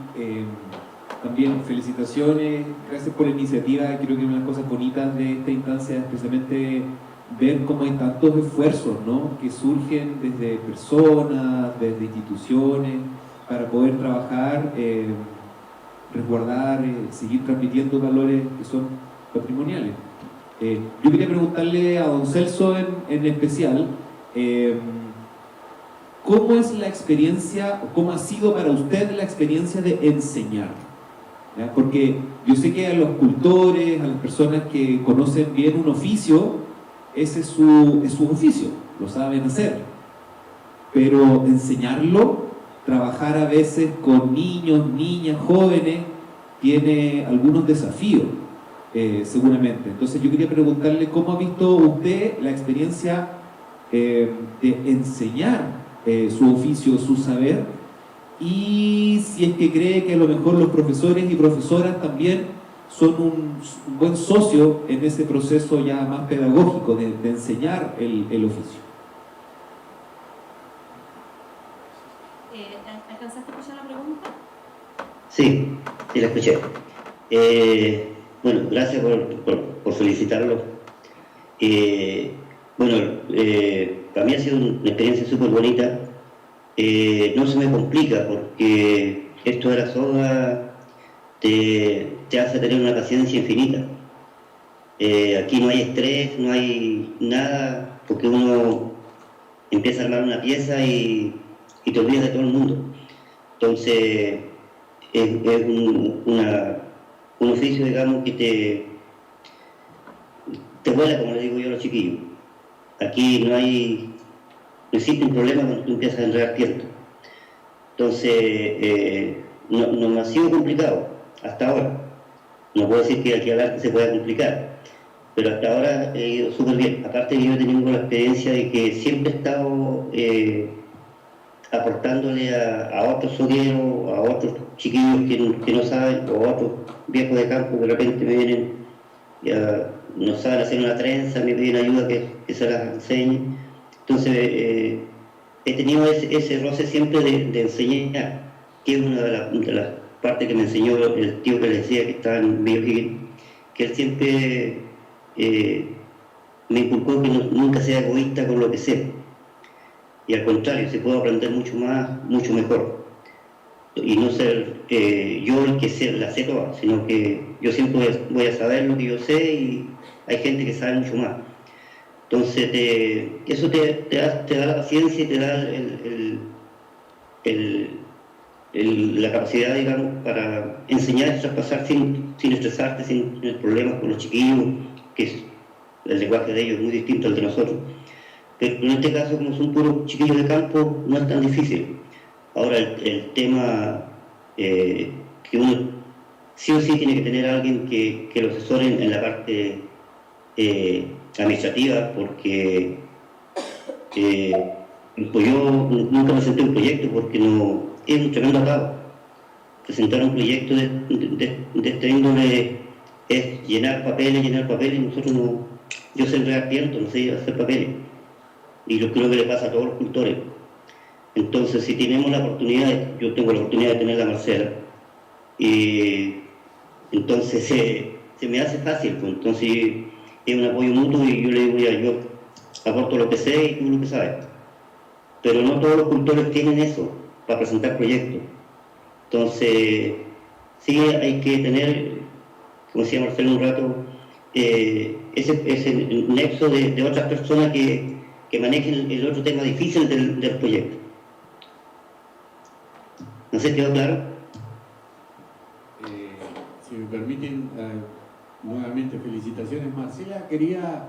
también felicitaciones, gracias por la iniciativa. Creo que una de las cosas bonitas de esta instancia es precisamente ver cómo hay tantos esfuerzos, ¿no?, que surgen desde personas, desde instituciones, para poder trabajar, resguardar, seguir transmitiendo valores que son patrimoniales. Yo quería preguntarle a don Celso en especial, ¿cómo es la experiencia, o cómo ha sido para usted la experiencia de enseñar? ¿Ya? Porque yo sé que a los cultores, a las personas que conocen bien un oficio, ese es su oficio, lo saben hacer. Pero enseñarlo, trabajar a veces con niños, niñas, jóvenes, tiene algunos desafíos, seguramente. Entonces yo quería preguntarle cómo ha visto usted la experiencia de enseñar su oficio, su saber, y si es que cree que a lo mejor los profesores y profesoras también son un buen socio en ese proceso ya más pedagógico de enseñar el oficio. ¿Alcanzaste a escuchar la pregunta? Sí, la escuché. Bueno, gracias por felicitarlo. Para mí ha sido una experiencia súper bonita. No se me complica porque esto de la soga te hace tener una paciencia infinita. Aquí no hay estrés, no hay nada, porque uno empieza a armar una pieza y te olvidas de todo el mundo. Entonces, es un oficio, digamos, que te vuela, como le digo yo a los chiquillos. Aquí no existe un problema cuando tú empiezas a enredar tiempo. Entonces, no me ha sido complicado hasta ahora. No puedo decir que aquí adelante se pueda complicar, pero hasta ahora he ido súper bien. Aparte que yo he tenido la experiencia de que siempre he estado aportándole a otros sogueros, a otros chiquillos que no saben, o a otros viejos de campo que de repente me vienen, no saben hacer una trenza, me piden ayuda que se las enseñe. Entonces, he tenido ese roce siempre de enseñar, que es una de las partes que me enseñó el tío que les decía que estaba en Bello Higgins, que él siempre me inculcó que nunca sea egoísta con lo que sé. Y al contrario, se puede aprender mucho más, mucho mejor. Y no ser yo el que la sé toda, sino que yo siempre voy a saber lo que yo sé y hay gente que sabe mucho más. Entonces, eso te da la paciencia y te da la capacidad, digamos, para enseñar y traspasar sin estresarte, sin tener problemas con los chiquillos, que el lenguaje de ellos es muy distinto al de nosotros. Pero en este caso, como son puros chiquillos de campo, no es tan difícil. Ahora, el tema que uno sí o sí tiene que tener a alguien que lo asesore en la parte administrativa, porque pues yo nunca presenté un proyecto porque no es un tremendo atado. Presentar un proyecto de este índole es llenar papeles, y nosotros no, yo sé enredar viento, no sé hacer papeles, y lo creo que le pasa a todos los cultores. Entonces, si tenemos la oportunidad, yo tengo la oportunidad de tener la Marcela, entonces se me hace fácil, pues. Entonces es un apoyo mutuo y yo le digo, ya, yo aporto lo que sé y tú lo que sabes. Pero no todos los cultores tienen eso para presentar proyectos. Entonces, sí hay que tener, como decía Marcelo un rato, ese nexo de otras personas que manejen el otro tema difícil del proyecto. ¿No sé, quedó claro? Si me permiten, nuevamente felicitaciones, Marcela. Quería,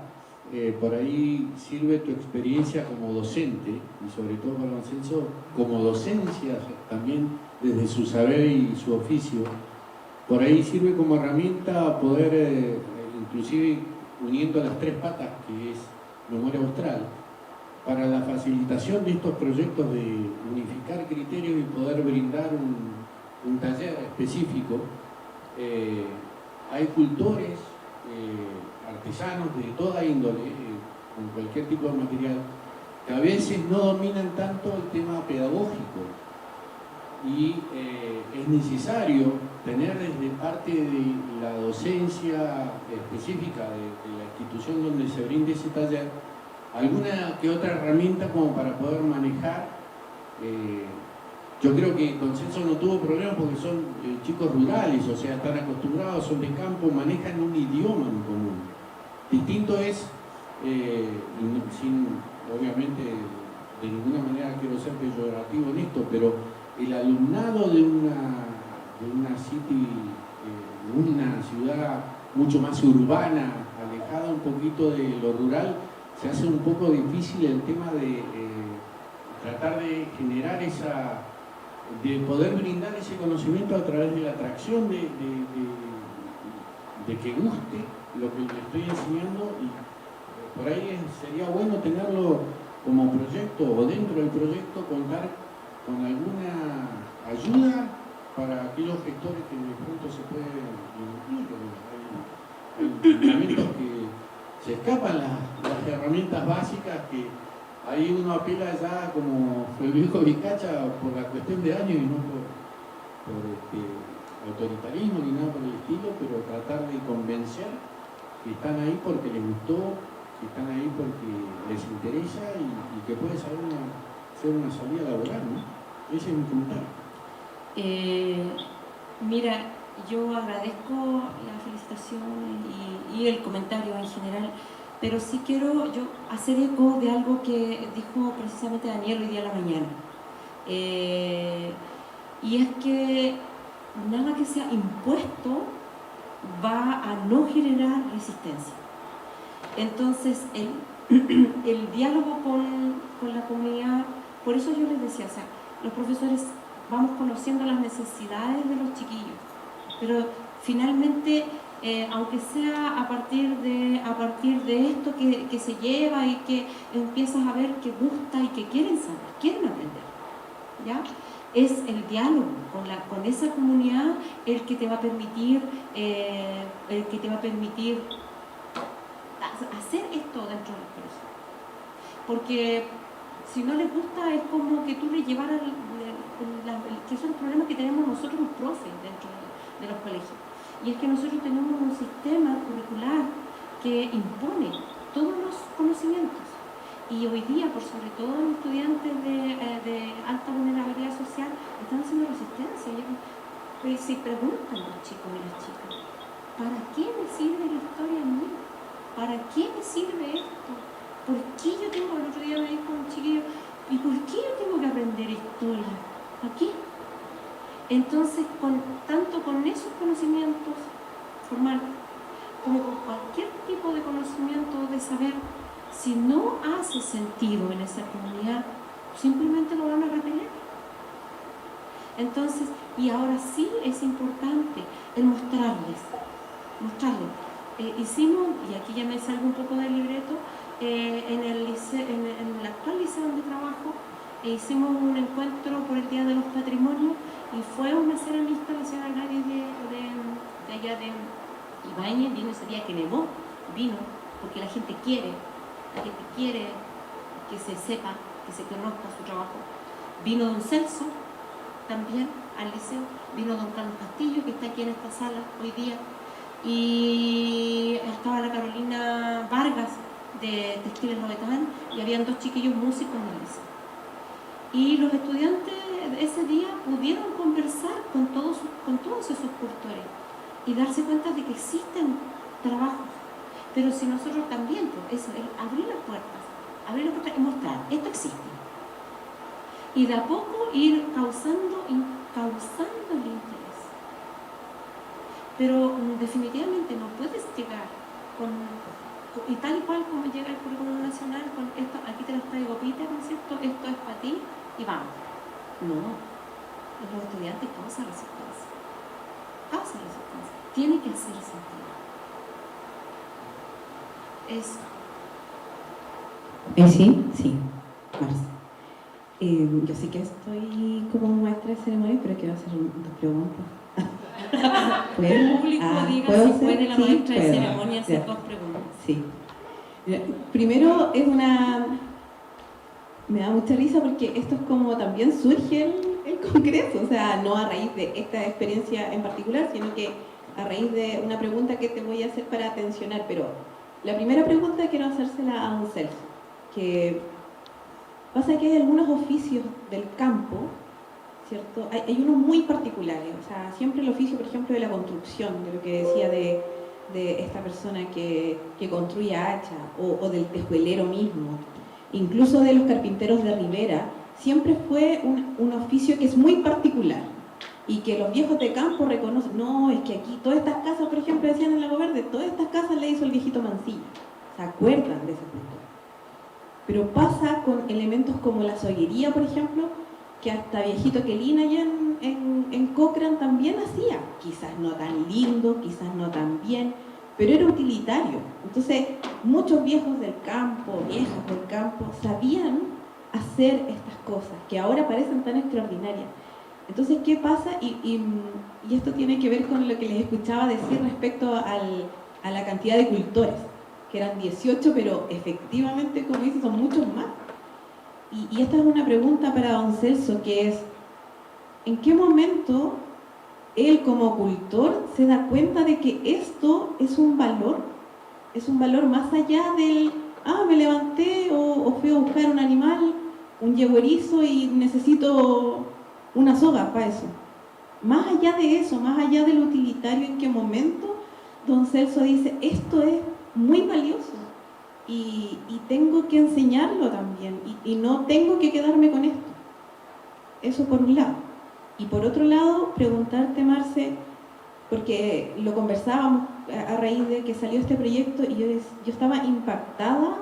por ahí sirve tu experiencia como docente, y sobre todo para don Celso, como docencia también desde su saber y su oficio. Por ahí sirve como herramienta poder, inclusive uniendo las tres patas, que es memoria austral, para la facilitación de estos proyectos de unificar criterios y poder brindar un taller específico. Hay cultores, artesanos de toda índole, con cualquier tipo de material, que a veces no dominan tanto el tema pedagógico, y es necesario tener desde parte de la docencia específica de la institución donde se brinde ese taller alguna que otra herramienta como para poder manejar. Yo creo que don Celso no tuvo problemas porque son chicos rurales, o sea, están acostumbrados, son de campo, manejan un idioma en común. Distinto es, sin obviamente de ninguna manera quiero ser peyorativo en esto, pero el alumnado de una city, una ciudad mucho más urbana, alejada un poquito de lo rural, se hace un poco difícil el tema de tratar de generar de poder brindar ese conocimiento a través de la atracción de que guste lo que le estoy enseñando, y por ahí sería bueno tenerlo como proyecto, o dentro del proyecto contar con alguna ayuda para aquellos gestores que de pronto se pueden incluir. Hay momentos que se escapan las herramientas básicas, que ahí uno apela ya como Federico Vizcacha por la cuestión de años y no por autoritarismo ni nada por el estilo, pero tratar de convencer que están ahí porque les gustó, que están ahí porque les interesa y que puede ser una salida laboral, ¿no? Ese es mi comentario. Mira, yo agradezco la felicitación y el comentario en general, pero sí quiero yo hacer eco de algo que dijo precisamente Daniel hoy día a la mañana. Y es que nada que sea impuesto va a no generar resistencia. Entonces, el diálogo con la comunidad, por eso yo les decía, o sea, los profesores vamos conociendo las necesidades de los chiquillos, pero finalmente, aunque sea a partir de esto que se lleva y que empiezas a ver que gusta y que quieren saber, quieren aprender, ¿ya? Es el diálogo con esa comunidad el que te va a permitir hacer esto dentro del proceso. Porque si no les gusta es como que tú le llevaras que son los problemas que tenemos nosotros los profes dentro de los colegios. Y es que nosotros tenemos un sistema curricular que impone todos los conocimientos. Y hoy día, por sobre todo los estudiantes de alta vulnerabilidad social, están haciendo resistencia. Y se preguntan los chicos y las chicas, ¿para qué me sirve la historia a mí? ¿Para qué me sirve esto? ¿Por qué yo tengo, el otro día me dijo un chiquillo, ¿y por qué yo tengo que aprender historia? ¿A qué? Entonces, tanto con esos conocimientos formales, como con cualquier tipo de conocimiento de saber, si no hace sentido en esa comunidad, simplemente lo van a repeler. Entonces, y ahora sí es importante el mostrarles. Hicimos, y aquí ya me salgo un poco del libreto, en el actual liceo donde trabajo, hicimos un encuentro por el Día de los Patrimonios y fue una ceramista, la señora Gladys de allá de Ibañez, vino ese día que nevó, vino porque la gente quiere que se sepa, que se conozca su trabajo. Vino don Celso también al liceo, vino don Carlos Castillo, que está aquí en esta sala hoy día, y estaba la Carolina Vargas de Textiles Lovetán, y habían 2 chiquillos músicos en el liceo. Y los estudiantes ese día pudieron conversar con todos esos cultores y darse cuenta de que existen trabajos. Pero si nosotros también, pues eso, abrir las puertas y mostrar, esto existe. Y de a poco ir causando el interés. Pero definitivamente no puedes llegar y tal y cual como llega el currículum nacional, con esto, aquí te lo traigo Peter, ¿no es cierto? Esto es para ti y vamos. No, los estudiantes causan resistencia. Tiene que hacer sentido. Eso. Sí, Marce. Yo sí que estoy como maestra de ceremonia, pero quiero hacer 2 preguntas. El público diga ¿puedo si hacer? puede la Sí, maestra de puedo. ceremonia hacer Ya. 2 preguntas. Sí. Primero me da mucha risa porque esto es como también surge el Congreso, o sea, no a raíz de esta experiencia en particular, sino que a raíz de una pregunta que te voy a hacer para atencionar. Pero la primera pregunta quiero hacérsela a don Celso, que pasa que hay algunos oficios del campo, ¿cierto? Hay unos muy particulares, o sea, siempre el oficio, por ejemplo, de la construcción, de lo que decía de esta persona que construye hacha, o del tejuelero mismo, incluso de los carpinteros de Rivera, siempre fue un oficio que es muy particular y que los viejos de campo reconocen. No, es que aquí todas estas casas, por ejemplo, decían en Lago Verde, todas estas casas le hizo el viejito Mancilla. ¿Se acuerdan de esa cultura? Pero pasa con elementos como la soguería, por ejemplo, que hasta viejito Quelín allá en Cochrane también hacía. Quizás no tan lindo, quizás no tan bien, pero era utilitario. Entonces, muchos viejos del campo, viejas del campo, sabían hacer estas cosas que ahora parecen tan extraordinarias. Entonces, ¿qué pasa? Y esto tiene que ver con lo que les escuchaba decir respecto a la cantidad de cultores, que eran 18, pero efectivamente, como dice, son muchos más. Y esta es una pregunta para don Celso, que es, ¿en qué momento él como cultor se da cuenta de que esto es un valor más allá del, me levanté o fui a buscar un animal, un yegüerizo y necesito una soga para eso? Más allá de eso, más allá del utilitario, ¿en qué momento don Celso dice, esto es muy valioso y tengo que enseñarlo también y no tengo que quedarme con esto? Eso por un lado. Y por otro lado, preguntarte, Marce, porque lo conversábamos a raíz de que salió este proyecto y yo estaba impactada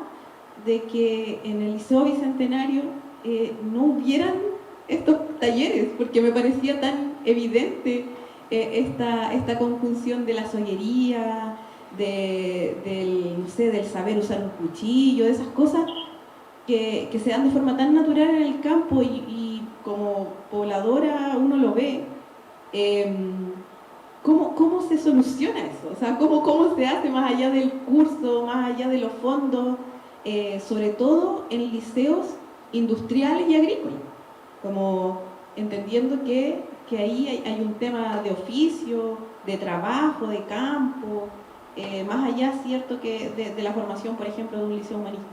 de que en el Liceo Bicentenario no hubieran estos talleres, porque me parecía tan evidente esta conjunción de la soguería, no sé, del saber usar un cuchillo, de esas cosas que se dan de forma tan natural en el campo y como pobladora uno lo ve. ¿Cómo se soluciona eso? O sea, ¿cómo se hace más allá del curso, más allá de los fondos, sobre todo en liceos industriales y agrícolas? Como entendiendo que ahí hay un tema de oficio, de trabajo, de campo, más allá, cierto, que de la formación, por ejemplo, de un liceo humanista.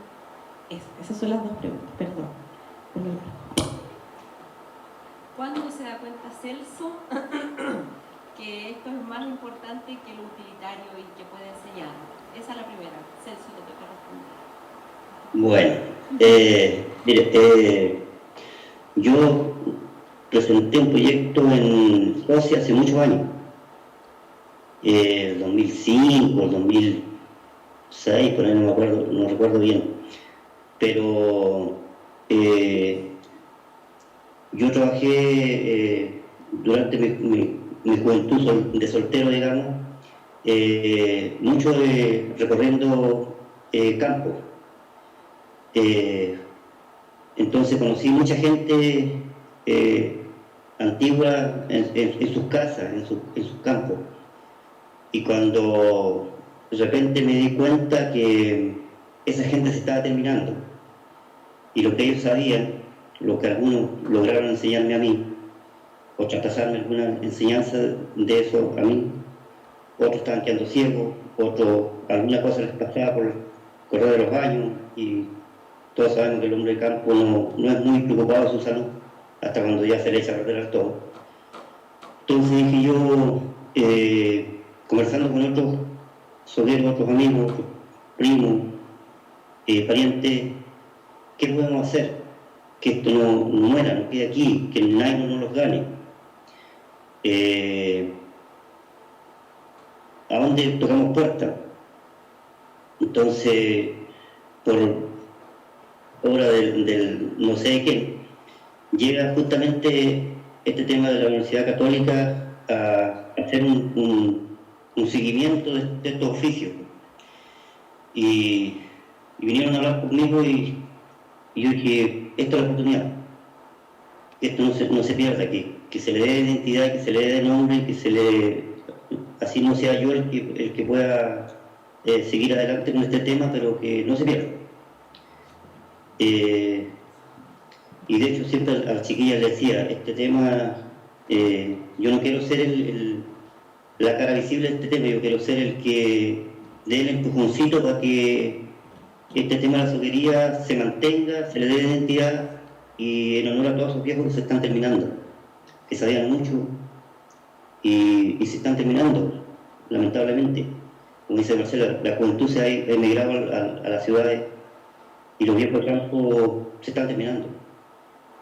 Esas son las 2 preguntas, perdón. ¿Cuándo se da cuenta Celso que esto es más importante que lo utilitario y que puede enseñar? Esa es la primera. Celso, te toca responder. Bueno, mire, yo presenté un proyecto en Escocia hace muchos años, 2005, 2006, por ahí no me acuerdo, no recuerdo bien, pero yo trabajé durante mi juventud de soltero, digamos, mucho recorriendo campos. Entonces conocí mucha gente antigua en sus casas, en sus campos. Y cuando de repente me di cuenta que esa gente se estaba terminando, y lo que ellos sabían, lo que algunos lograron enseñarme a mí, o traspasarme alguna enseñanza de eso a mí, otros estaban quedando ciegos, otros alguna cosa les pasaba por el correr de los años, y todos sabemos que el hombre de campo no es muy preocupado de su salud hasta cuando ya se le echa a perder todo. Entonces dije yo, conversando con otros sobrinos, otros amigos, otros primos, parientes, ¿qué podemos hacer? Que esto no muera, no quede aquí, que nadie no nos gane. ¿A dónde tocamos puertas? Entonces, por obra del no sé de qué, llega justamente este tema de la Universidad Católica a hacer un seguimiento de estos oficios. Y vinieron a hablar conmigo y yo dije, esta es la oportunidad, esto no se pierda, que se le dé identidad, que se le dé nombre, así no sea yo el que pueda seguir adelante con este tema, pero que no se pierda. Y de hecho siempre a las chiquillas les decía, este tema, yo no quiero ser la cara visible de este tema, yo quiero ser el que dé el empujoncito para que este tema de la soquería se mantenga, se le dé identidad, y en honor a todos esos viejos que se están terminando, que sabían mucho y se están terminando, lamentablemente. Como dice Marcela, la juventud se ha emigrado a las ciudades y los viejos campos se están terminando.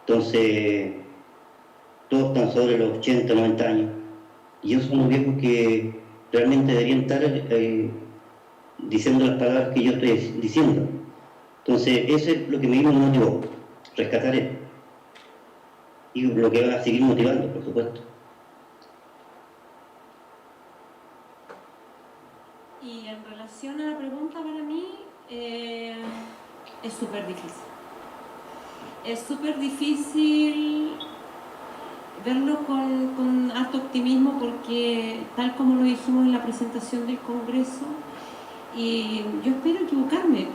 Entonces, todos están sobre los 80, 90 años, y ellos son los viejos que realmente deberían estar diciendo las palabras que yo estoy diciendo. Entonces, eso es lo que me motivó, rescatar esto. Y lo que va a seguir motivando, por supuesto. Y en relación a la pregunta, para mí es súper difícil. Es súper difícil verlo con harto optimismo, porque tal como lo dijimos en la presentación del Congreso, y yo espero equivocarme,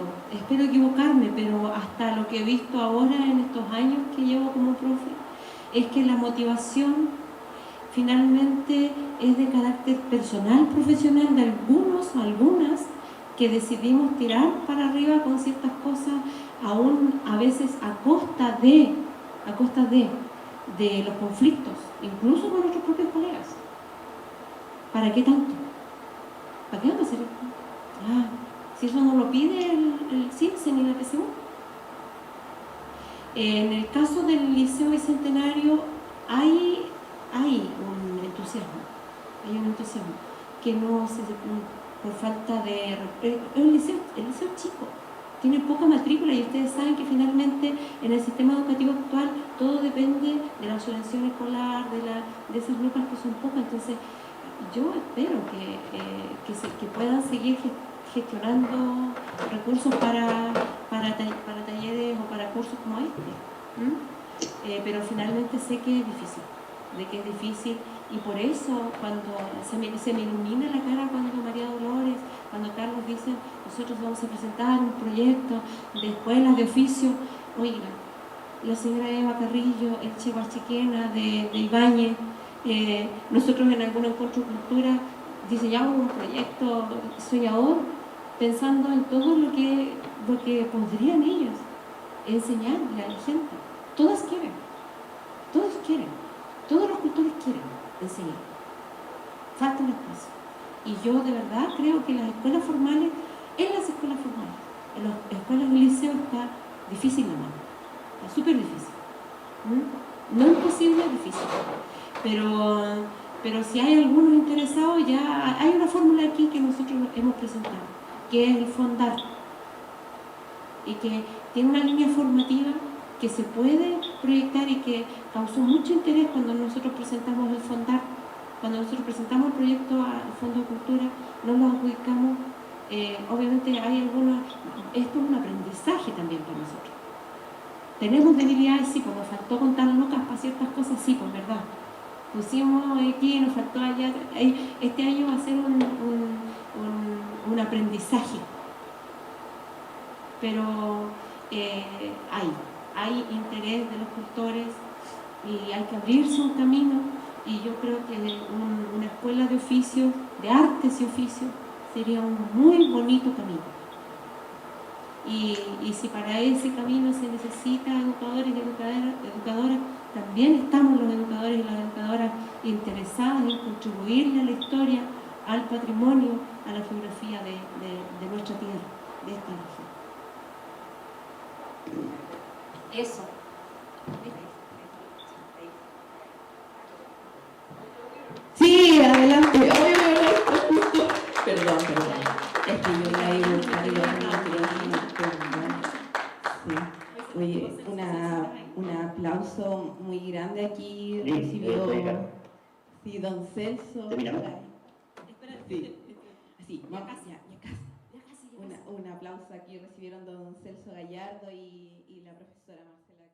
pero hasta lo que he visto ahora en estos años que llevo como profe, es que la motivación finalmente es de carácter personal, profesional, de algunos o algunas que decidimos tirar para arriba con ciertas cosas, aún a veces a costa de los conflictos, incluso con nuestros propios colegas. ¿Para qué tanto? ¿Para qué vamos a hacer esto? Si eso no lo pide el CIPSE ni la PSU. En el caso del Liceo Bicentenario hay un entusiasmo que no se, por falta de... El liceo chico, tiene poca matrícula, y ustedes saben que finalmente en el sistema educativo actual todo depende de la subvención escolar, de esas lucas que son pocas. Entonces yo espero que puedan seguir gestionando recursos para talleres o para cursos como este. Pero finalmente sé que es difícil, y por eso cuando se me ilumina la cara cuando María Dolores, cuando Carlos dicen, nosotros vamos a presentar un proyecto de escuelas de oficio. Oiga, la señora Eva Carrillo, el Che Guachiquena de Ibáñez, nosotros en algún encuentro de cultura diseñamos un proyecto soñador, pensando en todo lo que podrían ellos enseñarle a la gente. Todos quieren, todos los cultores quieren enseñar, falta un espacio. Y yo de verdad creo que en las escuelas formales, en las escuelas del liceo está difícil la mano, está súper difícil. No imposible, difícil. Pero si hay algunos interesados, ya hay una fórmula aquí que nosotros hemos presentado, que es el Fondar, y que tiene una línea formativa que se puede proyectar y que causó mucho interés cuando nosotros presentamos el Fondar, cuando nosotros presentamos el proyecto al Fondo de Cultura, nos lo adjudicamos. Obviamente hay algunos, esto es un aprendizaje también para nosotros. Tenemos debilidades, sí, pues nos faltó contar lucas para ciertas cosas, sí, pues verdad. Pusimos aquí, nos faltó allá. Este año va a ser un aprendizaje. Pero hay interés de los cultores y hay que abrirse un camino, y yo creo que una escuela de oficios, de artes y oficios, sería un muy bonito camino. Y si para ese camino se necesita educadores y educadoras, también estamos los educadores y las educadoras interesadas en contribuirle a la historia, al patrimonio, a la geografía de nuestra tierra, de esta región. Eso. Sí, adelante. Perdón. Es que yo la iba a buscar y sí. Oye, un aplauso muy grande aquí recibió sí, don Celso. Sí, sí, vamos, ya casi. Un aplauso aquí recibieron don Celso Gallardo y la profesora Marcela.